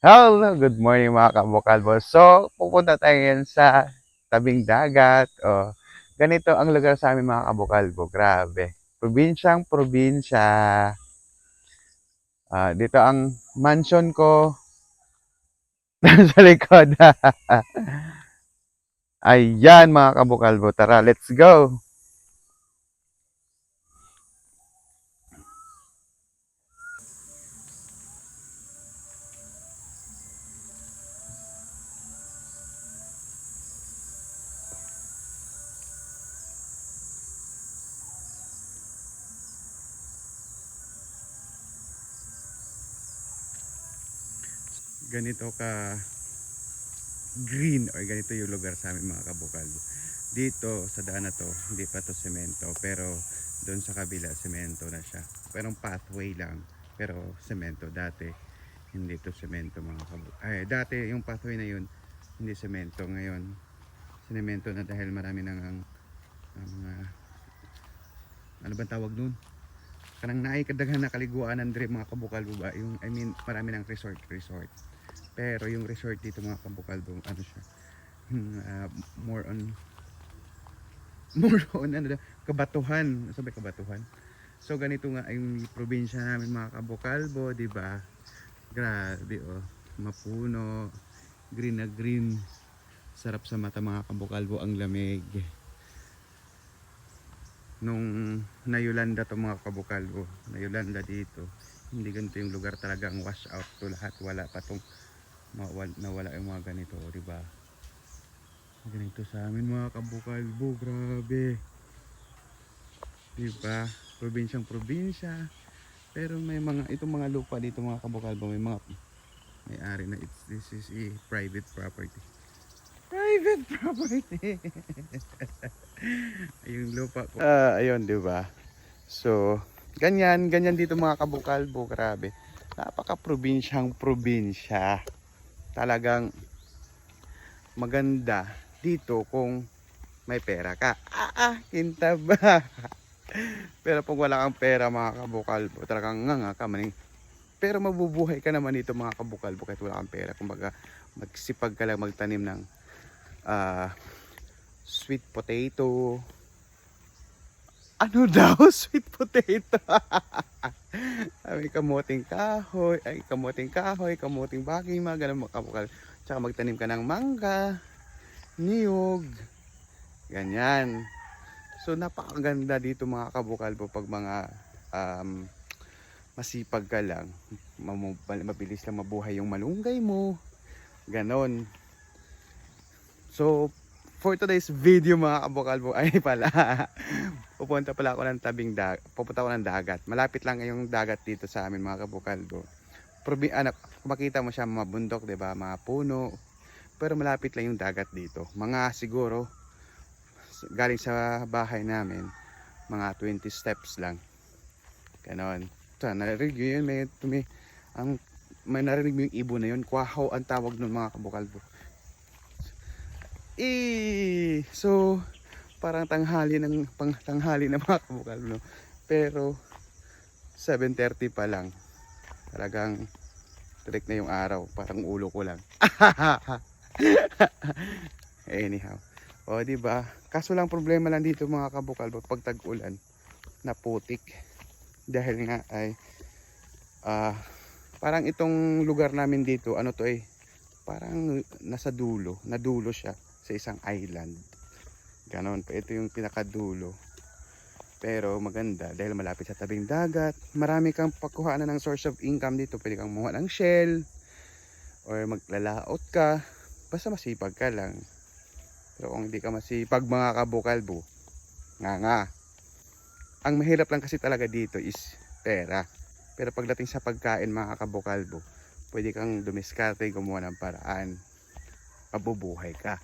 Hello, good morning mga kabukalbo. So, pupunta tayo ngayon sa tabing dagat. Ganito ang lugar sa amin mga kabukalbo. Grabe. Probinsyang probinsya. Dito ang mansion ko sa likod. Ayan mga kabukalbo. Tara, let's go. Ganito ka green or ganito yung lugar sa amin mga kabukalbo. Dito sa daan na to, hindi pa to semento, pero doon sa kabila semento na siya. Pero pathway lang, pero semento dati. Hindi to semento mga dati yung pathway na yun, hindi semento. Ngayon, sinemento na dahil marami nang ang mga, ano ba tawag nun? Kanang naay kadaghan na kaliguan andre mga kabukalbo ba? Yung, I mean, marami ng resort. Pero yung resort dito mga kabukalbo, ano siya? Uh, more on more on ano, kabatuhan. Sabi kabatuhan. So ganito nga yung probinsya namin mga kabukalbo, di ba? Grabe oh, mapuno, green na green. Sarap sa mata mga kabukalbo ang lamig. Nung nayulanda to mga kabukalbo, nayulanda dito. Hindi ganito yung lugar, talagang wash out to lahat. Wala pa tong nawala yung mga ganito, di ba? Ganito sa amin mga kabukalbo, grabe. Di ba? Probinsyang probinsya. Pero may mga itong mga lupa dito mga kabukalbo, may mga may-ari na this is a private property. Private property. Yung lupa ko. Ayun, 'di ba? So, ganyan dito mga kabukalbo, grabe. Napaka-probinsyang probinsya. Talagang maganda dito kung may pera ka. Kinta ba? Pero pag wala kang pera mga kabukalbo, talagang nga ka maning. Pero mabubuhay ka naman dito mga kabukalbo kahit wala kang pera. Kumbaga, magsipag ka lang magtanim ng ah, sweet potato. Ano daw? Sweet potato. Ay, kamuting baging, mga ganun mga kabukal. Tsaka magtanim ka ng mangga, niyog, ganyan. So napakaganda dito mga kabukalbo pag mga um, masipag ka lang, mabilis lang mabuhay yung malunggay mo, ganon. So for today's video mga kabukalbo ay pala pupunta pala ako ng pupunta ako ng dagat. Malapit lang yung dagat dito sa amin mga kabukalbo. Anak, makita mo siya mga bundok, 'di ba? Mga puno. Pero malapit lang yung dagat dito. Mga siguro galing sa bahay namin, mga 20 steps lang. Ganon. So, narinig yun, may narinig mo yung ibon na yun. Kwahaw ang tawag ng mga kabukalbo. So parang tanghali ng mga kabukalbo. Pero 7:30 pa lang. Talagang tirik na yung araw, parang ulo ko lang. Anyhow, o di ba? Kaso lang problema lang dito mga kabukalbo pag tag-ulan, naputik. Dahil nga ay ah parang itong lugar namin dito, ano to parang nadulo siya sa isang island. Ganon, ito yung pinakadulo. Pero maganda dahil malapit sa tabing dagat. Marami kang pakuhaan ng source of income dito. Pwede kang kumuha ng shell or maglalaot ka. Basta masipag ka lang. Pero kung hindi ka masipag mga kabukalbo, nga. Ang mahirap lang kasi talaga dito is pera. Pero pagdating sa pagkain mga kabukalbo, pwede kang dumiskarte, gumawa ng paraan. Mabubuhay ka.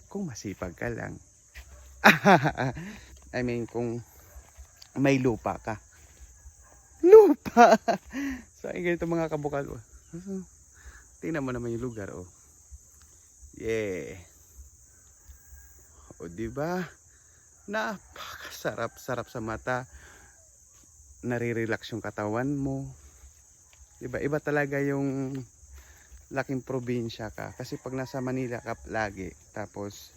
Kung masipag ka lang. I mean, kung may lupa ka. Lupa! So, ay ganito mga kabukalbo. Tingnan mo naman yung lugar, oh. Yeah. O, diba? Napakasarap sa mata. Nare-relax yung katawan mo. Diba? Iba talaga yung laking probinsya ka. Kasi pag nasa Manila ka lagi, tapos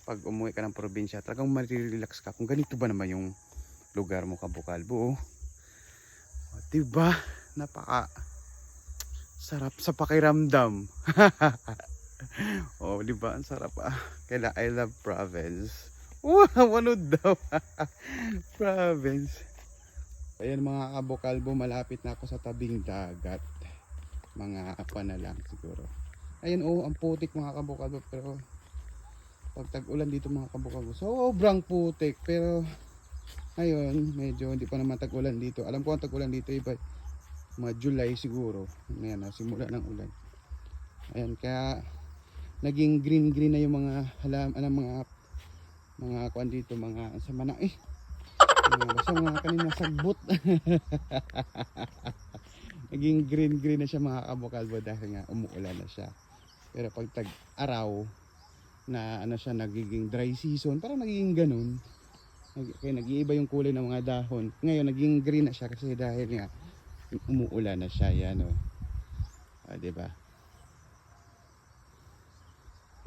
pag umuwi ka ng probinsya, talagang marirelax ka. Kung ganito ba naman yung lugar mo, Kabukalbo. Diba? Napaka sarap sa pakiramdam. Oh, diba? Ang sarap ah. Kaya I love province. Wow, ano daw? Province. Ayan mga Kabukalbo, malapit na ako sa tabing dagat. Mga apa na lang siguro. Ayun oh, ang putik mga Kabukalbo. Pero pag tag-ulan dito mga Kabukalbo, sobrang putik. Pero ngayon, medyo hindi pa naman tag-ulan dito. Alam ko ang tag-ulan dito iba mga July siguro. Ayan, simula ng ulan. Ayan, kaya naging green na yung mga mga kuan dito, mga sama na basta mga kanina sagbot. Naging green na siya mga Kabukalbo dahil nga umuulan na siya. Pero pag tag-araw na ano siya, nagiging dry season, parang nagiging ganun. Kaya nag-iiba yung kulay ng mga dahon. Ngayon naging green na siya kasi dahil nga umuulan na siya. Yan o. Diba?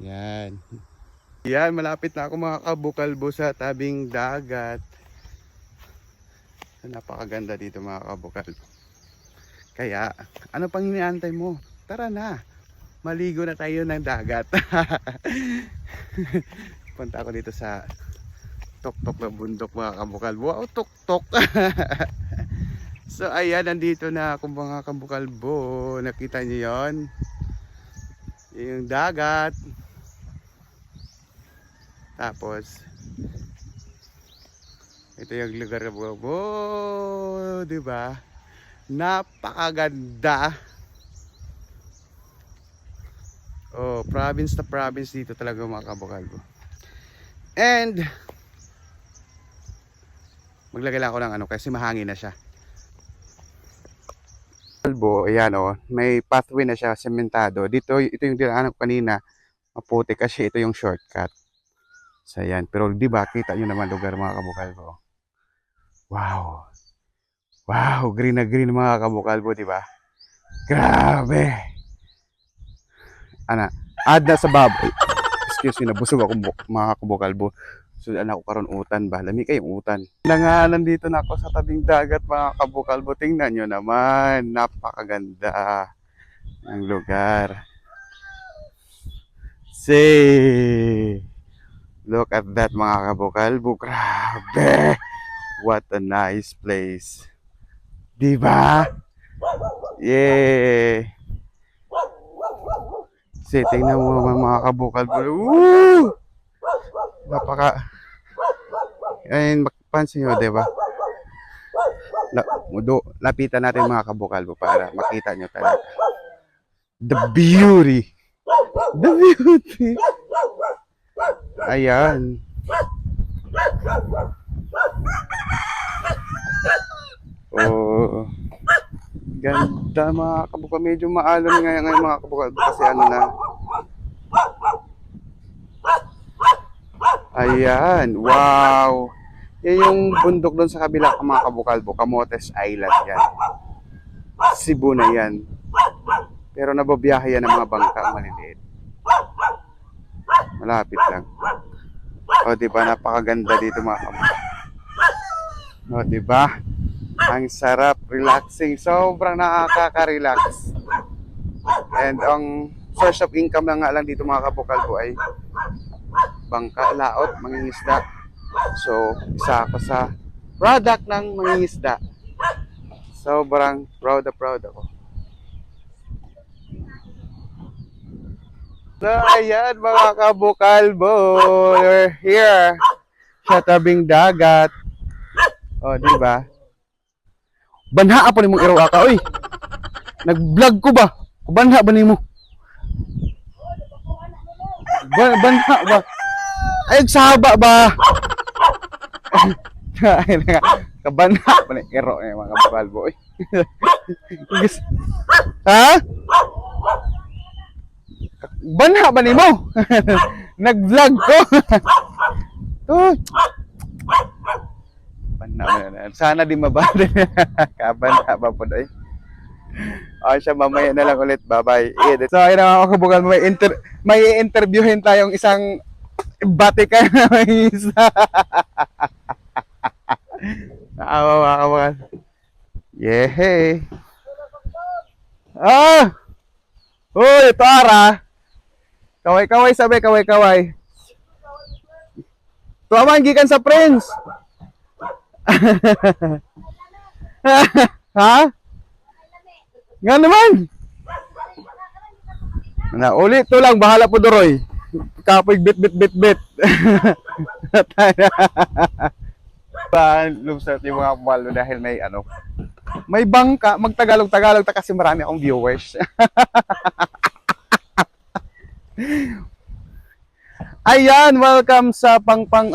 Yan. Yan, malapit na ako mga Kabukalbo sa tabing dagat. Napakaganda dito mga Kabukalbo. Kaya, ano pang iniantay mo? Tara na. Maligo na tayo ng dagat. Punta ako dito sa tuktok ng bundok mga Kabukalbo. Wow, tuktok. So ayan, nandito na ako mga Kabukalbo. Nakita niyo yon? Yung dagat. Tapos ito yung lugar na oh, diba? Napakaganda. Oh, province na province dito talaga mga Kabukalbo. And maglagay lang ako ng ano kasi mahangin na siya. Kalbo, ayan oh, may pathway na siya, sementado. Dito, ito yung dinaanan ko kanina, maputi kasi ito yung shortcut. So ayan, pero di ba kita nyo naman lugar mga Kabukalbo. Wow. Wow, green na green mga Kabukalbo, di ba? Grabe. Ana, add na sa baboy. Excuse me, nabusog ako mga Kabukalbo. Sudan ako karon utan ba? Lami kayong utan. Nandito na ako sa tabing dagat mga Kabukalbo. Tingnan nyo naman, napakaganda ng lugar. See, look at that mga Kabukalbo. Grabe! What a nice place. Diba? Yeah! See, tingnan mo mga Kabukalbo. Woo! Napaka ayun, pansin nyo, diba? Lapitan natin mga Kabukalbo para makita nyo talaga the beauty. The beauty. Ayan. Oh, ganda mga Kabukalbo. Medyo maalon ngayon mga Kabukalbo kasi ano na. Ayan, wow. Yan yung bundok doon sa kabila mga Kabukalbo, Camotes Island yan. Cebu na yan. Pero nababiyahe yan ng mga bangka maliliit. Malapit lang. O diba, napakaganda dito mga Kabukalbo. O diba, ang sarap, relaxing. Sobrang nakaka-relax. And ang source of income na nga lang dito mga Kabukalbo ay bangka, laot, mangingisda. So, isa ako sa product ng mangingisda. Sobrang proud ako. So, ayan mga Kabukalbo, we're here sa tabing dagat. O, diba? Banha pa ni mong iraw ka, oy. Nag-vlog ko ba? Banha ba ni mo? Banha ba? Ay, sahaba ba? Kabanha pa ni iro eh mga Kabukalbo. Ha? Banha ba ni mo? Nag-vlog ko. Banha ba na? Sana di mabali. Kabanha ba po doy? Siya mamaya na lang ulit. Bye-bye. So, ayun na mga kabukal, may interviewin tayong isang batikan na may isa. Naawa mga kabukal. Yehey. Uy, Tara. Kaway-kaway sabi, kaway-kaway. Tuaman, gikan sa Prince. Ha? Nga naman. Ulit to lang, bahala po Doroy. Kapoy bit. Lubsat yung mga pumalo dahil may bangka, magtagalog-tagalog ta kasi marami akong viewers. Ayan, welcome sa Pangpang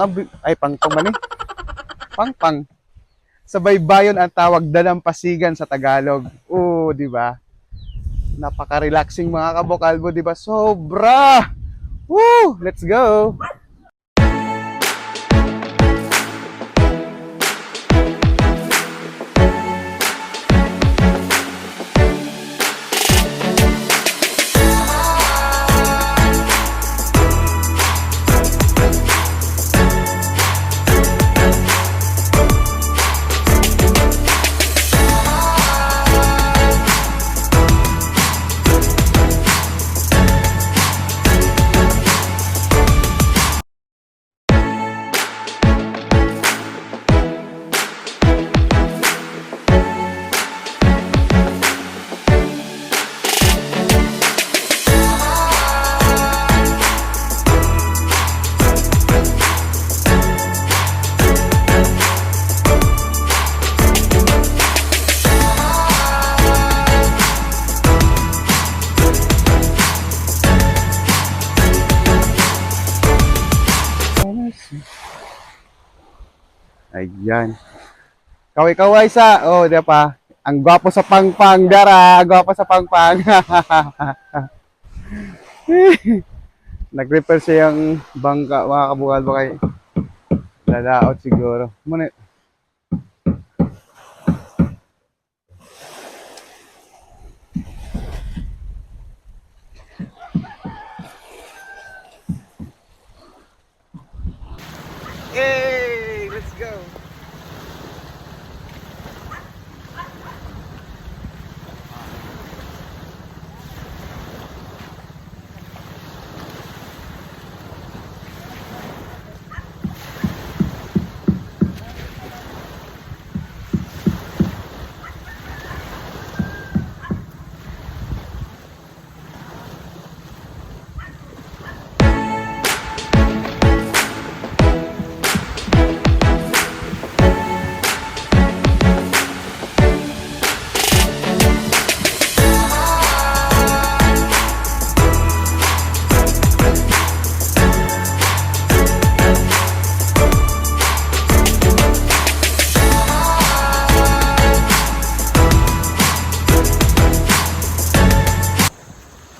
Pangpang. Sa Baybayon ang tawag, Dalampasigan sa Tagalog. Di ba? Napaka-relaxing mga kabukalbo, di ba? Sobra! Woo! Let's go! Ayan. Kaway-kaway sa, di pa. Ang gwapo sa Pangpang, Dara. Ang gwapo sa Pangpang. Nag-repair siya yung bangka, mga kabukal ba kayo? Lalaot siguro. Muna. Hey, let's go.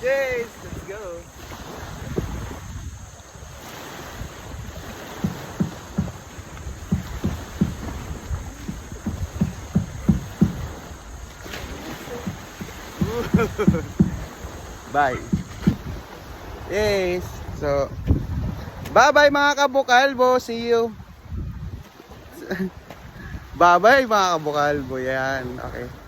Yes, let's go. Bye. Yes. So, bye-bye mga kabukalbo. See you. Bye-bye mga kabukalbo. Yan. Okay.